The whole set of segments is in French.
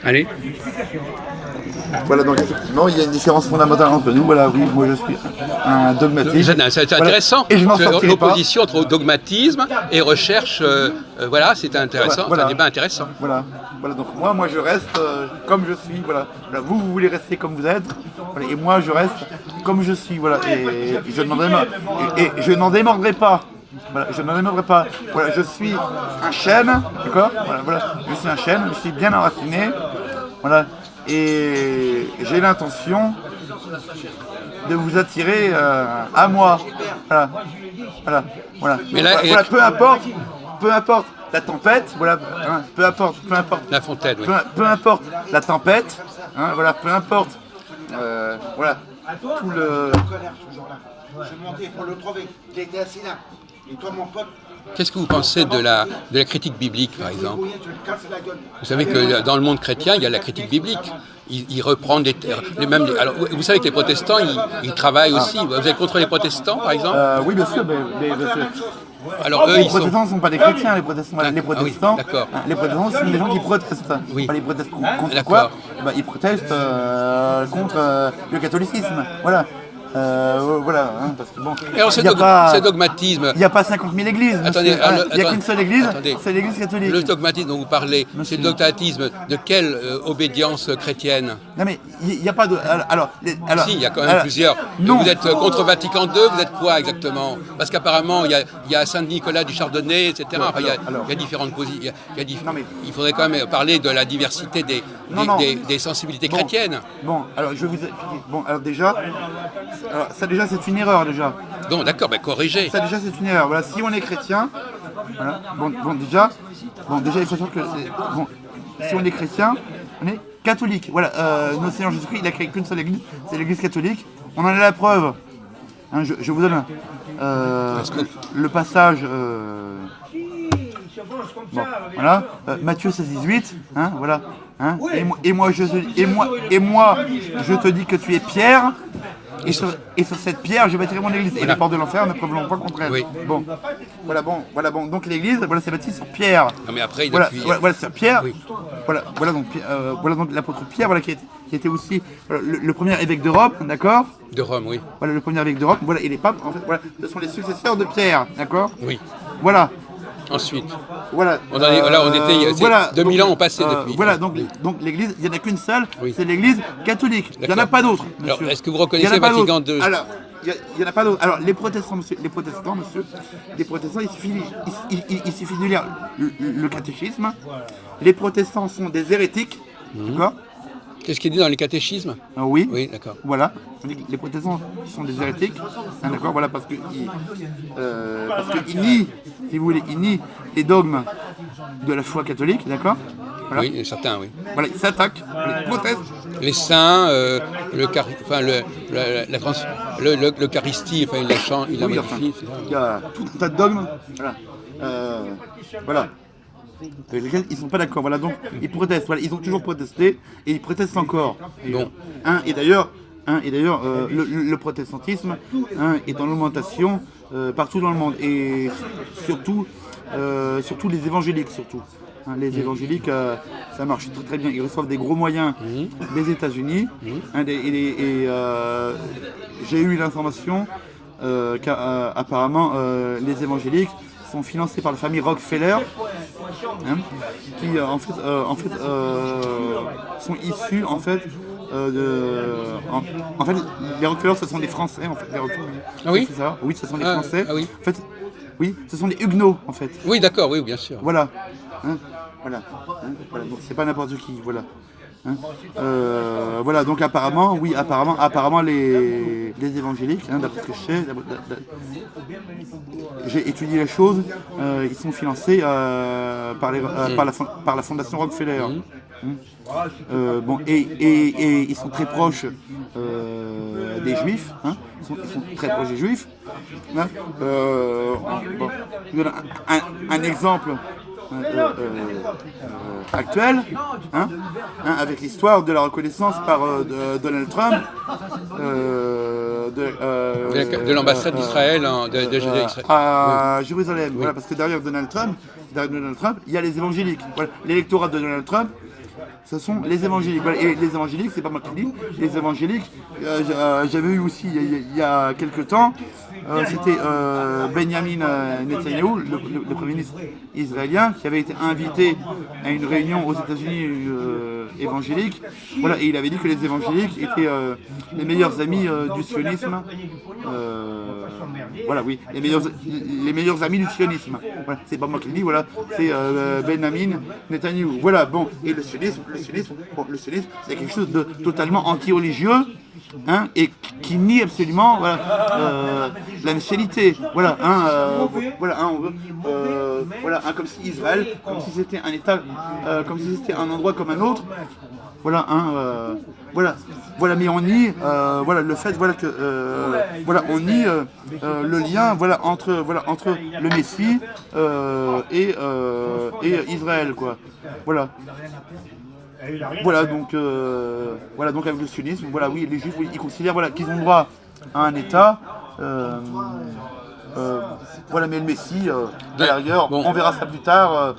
Allez. Voilà, donc effectivement, il y a une différence fondamentale entre nous. Voilà, oui, moi je suis un dogmatique. C'est intéressant. Et je m'en sortirai pas. L'opposition entre dogmatisme et recherche, voilà, c'est intéressant. Voilà. C'est un débat intéressant. Voilà, donc moi je reste comme je suis. Voilà, vous voulez rester comme vous êtes. Voilà, et moi je reste comme je suis. Voilà, et je n'en démordrai pas. Voilà, je n'en démordrai pas. Voilà, je suis un chêne, d'accord. Voilà, je suis un chêne, je suis bien enraciné. Voilà, et j'ai l'intention de vous attirer à moi. Voilà. Mais là, voilà, peu importe la tempête. Voilà, hein, peu importe. La fontaine, oui. Peu importe la tempête. Hein, voilà, peu importe. Voilà, tout le. Je montais pour le trouver. Il était assis là. Et toi, mon pote. Qu'est-ce que vous pensez de la critique biblique, par exemple? Vous savez que dans le monde chrétien, il y a la critique biblique. Ils reprennent alors, vous savez que les protestants, ils travaillent aussi. Vous êtes contre les protestants, par exemple? Oui, bien sûr. Mais alors, eux, les protestants ne sont pas des chrétiens. Les protestants, les protestants, oui, d'accord. Les protestants sont des gens qui protestent. Oui. Ils protestent contre quoi? Ils protestent contre le catholicisme. Voilà. Voilà, hein, parce que bon. Alors, ce dogmatisme. Il n'y a pas 50 000 églises. Attendez, il n'y a qu'une seule église, c'est l'église catholique. Le dogmatisme dont vous parlez, c'est le dogmatisme de quelle obédience chrétienne? Non, mais il n'y a pas de. Alors, si, il y a quand même plusieurs. Non. Vous êtes contre Vatican II, vous êtes quoi exactement? Parce qu'apparemment, il y a Saint-Nicolas du Chardonnay, etc. Enfin, il y a différentes positions. Il faudrait quand même parler de la diversité des sensibilités chrétiennes. Bon, alors je vais vous expliquer. Bon, alors déjà. Alors, ça déjà c'est une erreur déjà. Non, d'accord, corrigez. Ça déjà c'est une erreur. Voilà, si on est chrétien, voilà, déjà il faut savoir que si on est chrétien, on est catholique. Voilà, notre Seigneur Jésus-Christ, il a créé qu'une seule église, c'est l'église catholique. On en a la preuve. Hein, je vous donne le passage. Voilà, Matthieu 16-18, hein, voilà. Hein, et moi je te dis que tu es Pierre. Et sur cette pierre, je bâtirai mon église. Et les portes de l'enfer ne prévaudront pas contre elle. Oui. Bon. Donc l'église, voilà, c'est bâti sur pierre. Non, mais après, voilà, sur pierre. Oui. Voilà donc l'apôtre Pierre, voilà, qui était aussi le premier évêque d'Europe, d'accord. De Rome, oui. Voilà, le premier évêque d'Europe. Voilà, et les papes, en fait, voilà, ce sont les successeurs de Pierre, d'accord. Oui. Voilà. Ensuite. Voilà. On était. Voilà. 2000 ans ont passé depuis. Voilà, donc l'église, il n'y en a qu'une seule, oui. C'est l'église catholique. Il n'y en a pas d'autres. Alors, est-ce que vous reconnaissez Vatican II? Alors, il n'y en a pas d'autres. Alors, les protestants, monsieur, il suffit de lire le catéchisme. Les protestants sont des hérétiques, d'accord. Qu'est-ce qu'il dit dans les catéchismes? Oui. Oui, d'accord. Voilà. Les protestants sont des hérétiques, hein, d'accord. Voilà, parce qu'ils nient, si vous voulez, ils nient les dogmes de la foi catholique, d'accord. Voilà. Oui, certains, oui. Voilà, ils s'attaquent, ils protestent. Les saints, l'Eucharistie, enfin, il la modifie. Il y a tout un tas de dogmes. Voilà. Voilà. Lesquels ils ne sont pas d'accord, voilà, donc ils protestent, voilà, ils ont toujours protesté et ils protestent encore. Bon. Et d'ailleurs, le protestantisme est en augmentation partout dans le monde et surtout les évangéliques surtout. Les évangéliques, ça marche très très bien, ils reçoivent des gros moyens des États-Unis. J'ai eu l'information qu'apparemment les évangéliques sont financés par la famille Rockefeller, qui en fait sont issus en fait les Rockefeller, ce sont des Français en fait. Ah oui. Ça. Oui, ce sont des Français. Ah oui. En fait, oui, ce sont des Huguenots en fait. Oui, d'accord, oui, bien sûr. Voilà. Voilà. Donc c'est pas n'importe qui. Voilà. Voilà, donc apparemment les évangéliques, d'après ce que je sais, j'ai étudié la chose, ils sont financés par la fondation Rockefeller. Et ils sont très proches des juifs, ils sont très proches des juifs. Je donne un exemple. actuelle, avec l'histoire de la reconnaissance par Donald Trump de l'ambassade d'Israël à Jérusalem. Voilà, parce que derrière Donald Trump, il y a les évangéliques. Voilà, l'électorat de Donald Trump, ce sont les évangéliques. Voilà, et les évangéliques, c'est pas moi qui le dis, les évangéliques, j'avais eu aussi il y a quelques temps, c'était Benjamin Netanyahu, le Premier ministre israélien, qui avait été invité à une réunion aux États-Unis évangéliques. Voilà, et il avait dit que les évangéliques étaient les meilleurs amis du sionisme. Voilà, oui, les meilleurs amis du sionisme. Voilà, c'est pas moi qui le dis, voilà, c'est Benjamin Netanyahu. Voilà, bon, et le sionisme, c'est quelque chose de totalement anti-religieux, et qui nie absolument, voilà, la messianité. Voilà, comme si Israël, comme si c'était un État, comme si c'était un endroit comme un autre. Voilà, voilà, mais on nie, voilà, le fait, voilà, que, voilà, on nie le lien, voilà, entre le Messie et Israël, quoi. Voilà. Voilà, donc avec le sionisme, voilà, oui, les Juifs, oui, ils considèrent, voilà, qu'ils ont droit à un État. Voilà, mais le Messie, à la rigueur, bon, on verra ça plus tard.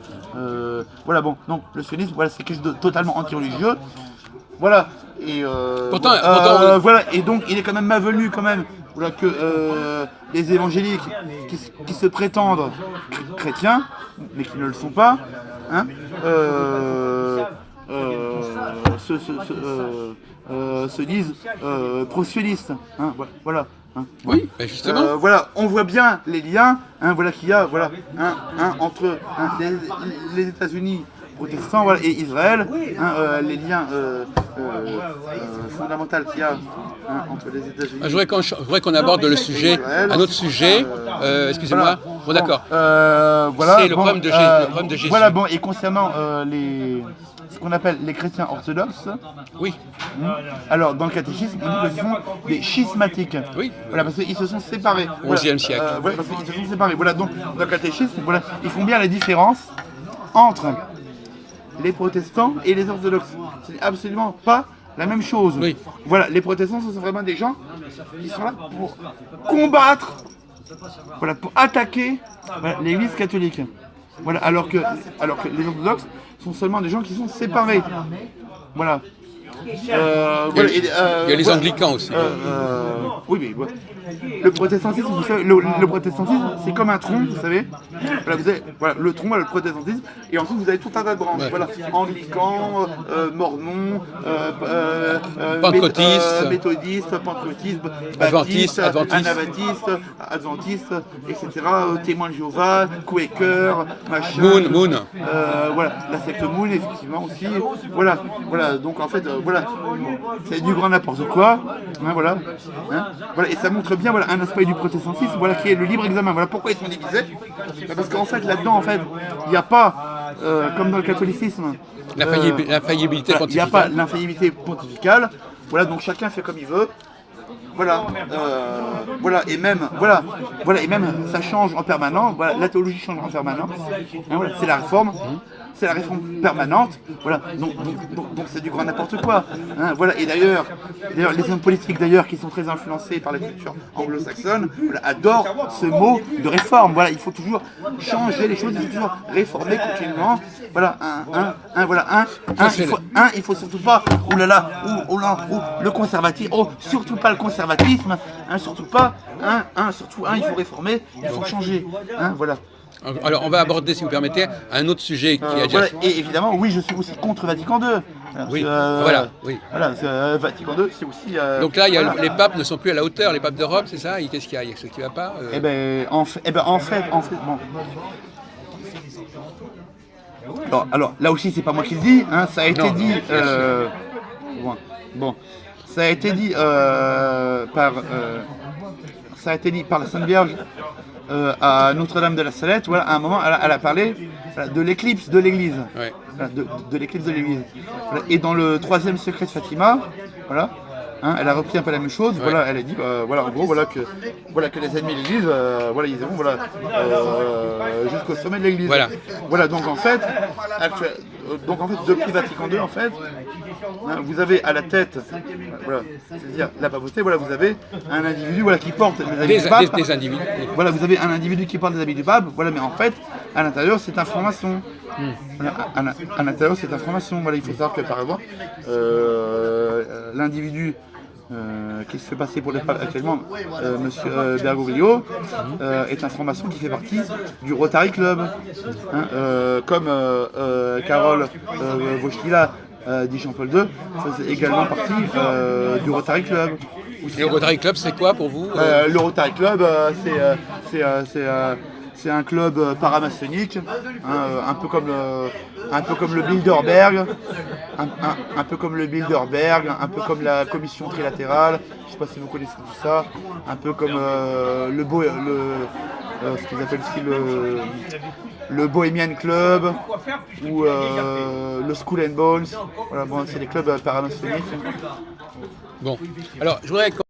Voilà, bon, donc le sionisme, voilà, c'est quelque chose de totalement anti-religieux. Voilà, et pourtant, voilà, et donc il est quand même malvenu, quand même, voilà, que les évangéliques qui se prétendent chrétiens, mais qui ne le sont pas, se disent pro-sionistes, voilà. Oui, justement. Voilà, on voit bien les liens, voilà, qu'il y a, voilà, entre les États-Unis protestants, voilà, et Israël, les liens fondamentaux qu'il y a entre les États-Unis. Je voudrais qu'on aborde le sujet, un autre sujet. Excusez-moi. Voilà. Bon, d'accord. Voilà, c'est le problème de Jésus. Voilà, bon, et concernant ce qu'on appelle les chrétiens orthodoxes. Oui. Alors, dans le catéchisme, on dit que ce sont des schismatiques. Oui. Voilà, parce qu'ils se sont séparés. Au XIe siècle. Voilà, parce qu'ils se sont séparés. Voilà, donc, dans le catéchisme, voilà, ils font bien la différence entre les protestants et les orthodoxes. Ce n'est absolument pas la même chose. Oui. Voilà, les protestants, ce sont vraiment des gens qui sont là pour combattre, voilà, pour attaquer, voilà, l'Église catholique. Voilà, alors que les orthodoxes sont seulement des gens qui sont séparés. Voilà. Il y a les anglicans aussi. Oui, mais voilà. Le protestantisme, vous savez, le protestantisme, c'est comme un tronc, vous savez. Voilà, vous avez, voilà, le tronc, voilà, le protestantisme, et ensuite vous avez tout un tas de branches. Ouais. Voilà, anglicans, mormons, pentecôtistes, méthodistes, pentecôtistes, baptistes, anabaptistes, adventistes, etc. Témoins de Jéhovah, Quaker, machin. Moon. Voilà, la secte Moon, effectivement aussi. Voilà, donc en fait, voilà, c'est du grand n'importe quoi. Voilà, et ça montre bien, voilà, un aspect du protestantisme, voilà, qui est le libre examen. Voilà pourquoi ils sont divisés. Parce qu'en fait, là-dedans, en fait, il n'y a pas, comme dans le catholicisme, l'infaillibilité pontificale. Il n'y a pas l'infaillibilité pontificale. Voilà, donc chacun fait comme il veut. Voilà, et même, et même ça change en permanence. Voilà, la théologie change en permanence. Voilà, c'est la réforme. C'est la réforme permanente, voilà. Donc c'est du grand n'importe quoi. Voilà. Et d'ailleurs, les hommes politiques d'ailleurs qui sont très influencés par la culture anglo-saxonne, voilà, adorent ce mot de réforme. Voilà, il faut toujours changer les choses, il faut toujours réformer continuellement. Voilà, il faut surtout pas, le conservatisme, surtout pas le conservatisme, surtout pas, il faut réformer, il faut changer, voilà. Alors, on va aborder, si vous permettez, un autre sujet qui a déjà... Voilà, et évidemment, oui, je suis aussi contre Vatican II. Oui, voilà. Vatican II, c'est aussi... Donc là, les papes ne sont plus à la hauteur, les papes d'Europe, c'est ça? Qu'est-ce qu'il y a? Il y a ce qui ne va pas en fait, bon... Alors, là aussi, c'est pas moi qui le dis, ça a été dit... ça a été dit par la Sainte Vierge à Notre-Dame de la Salette. Voilà, à un moment, elle a parlé, voilà, de l'éclipse de l'Église. Ouais. Voilà, de l'éclipse de l'Église. Voilà. Et dans le 3e secret de Fatima, voilà, Hein, elle a repris un peu la même chose, voilà, elle a dit, voilà, en gros, voilà que les ennemis de l'Église, voilà, ils iront voilà, jusqu'au sommet de l'Église. Voilà, donc en fait, depuis Vatican II, en fait, hein, vous avez à la tête, voilà, c'est-à-dire la papauté, voilà, vous avez un individu, voilà, qui porte les habits du pape. Des individus. Voilà, vous avez un individu qui porte les habits du pape, voilà, mais en fait, à l'intérieur, c'est un franc-maçon. Voilà, à l'intérieur, c'est un franc-maçon. Voilà, il faut savoir que par exemple, l'individu qui se fait passer pour le pape actuellement, monsieur Bergoglio, est un franc-maçon qui fait partie du Rotary Club. Hein, comme Carole Wojtyla dit Jean-Paul II, faisait également partie du Rotary Club. Et le Rotary Club, c'est quoi pour vous Le Rotary Club, c'est un club paramaçonnique, hein, un peu comme le Bilderberg, un peu comme le Bilderberg, un peu comme la commission trilatérale, je ne sais pas si vous connaissez tout ça, un peu comme ce qu'ils appellent aussi le Bohemian Club ou le Skull and Bones. Voilà, bon, c'est des clubs paramaçonniques. Bon, alors je voudrais